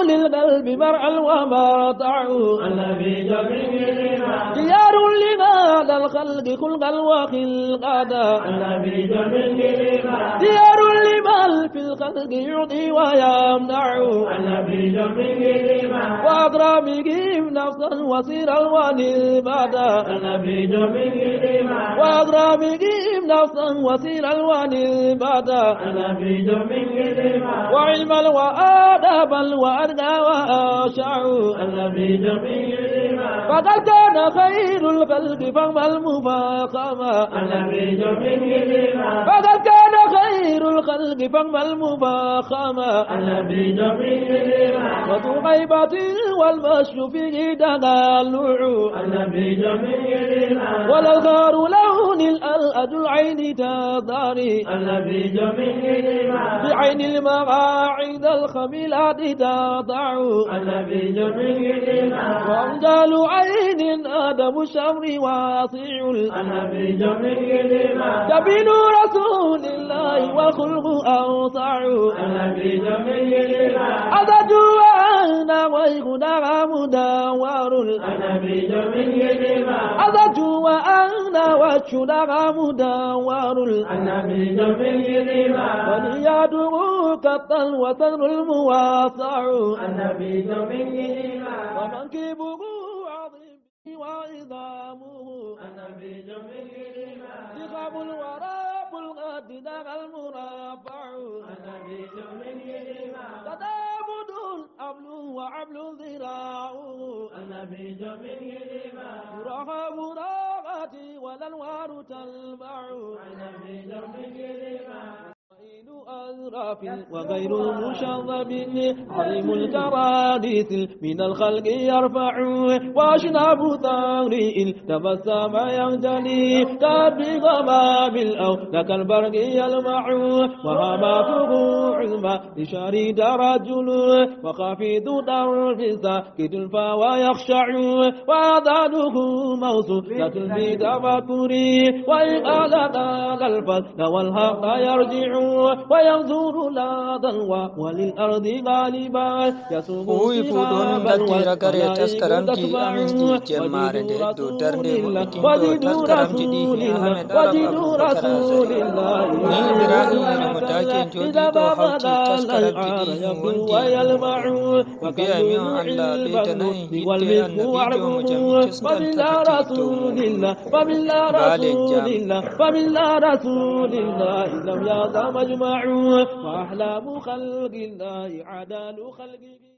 للقلب مرعى ومرتع أنا بيجو من قديمة ديار لنا للخلق خلقا وخلقادا أنا بيجو من قديمة ديار لمن في الخلق يعطي ويمنع أنا بيجو من قديمة وأكرمهم نفسا وسيرا ونلبادا أنا بيجو من قديمة وأكرمهم نفسا وسيرا ونلبادا أنا بيجو من قديمة وعلما وآدابا وأرقى وأشع أنا بيجو من قديمة فقد كان خير الخلق فما المفاخمة أنا بيجو من قديمة فقد كان خير الخلق فما المفاخمة أنا بيجو من قديمة وذو غيبة والمشي فيه تدلع أنا بيجو من قديمة والأزهار لون الألأج العين تضاري أنا بيجو من قديمة بعين المقاعد الخميلات تضع أنا بيجو من قديمة وأمجال عين آدم الشمر واسع أنا بيجو من قديمة جبين رسول الله وخلق أوسع أنا بيجو من قديمة أزج وأنا ويخدع مدور أنا بيجو من قديمة أزج وأنا وشدع مدور أنا بيجو من قديمة ونياده كالطل وصدر المواسع أنا بيجو من قديمة ومنكبه عظيم وعظامه أنا بيجو من قديمة ثقاب الوراب الغد دغ المرافع أنا بيجو من قديمة تدابد الأبل وعبل ذراعه أنا بيجو من قديمة رهب راغتي والأنوار تلمع أنا بيجو من قديمة أزراف وغير مشظب عظيم الكراديس من الخلق يرفع وأشناب ثغري تبسم ينجلي كبغمام أو لك البرق يلمع وهماته عظمى لشريد رجل وخفيض درب ساكت ويخشع وأذانه موصولة في تفكر وإن قال الفصل والحق يرجع وينظر لا ضلوى وللأرض غالبا يسوب سحابا والملائكة تتبع وزدوا رسول الله وزدوا رسول الله إذا بدا الأشعار يبدو ويلمع وكاللؤلؤ البدر والمسك وعربه فبالله رسول الله فبالله رسول الله فبالله رسول الله لم يزل مجمع وأحلام خلق الله عدال خلقه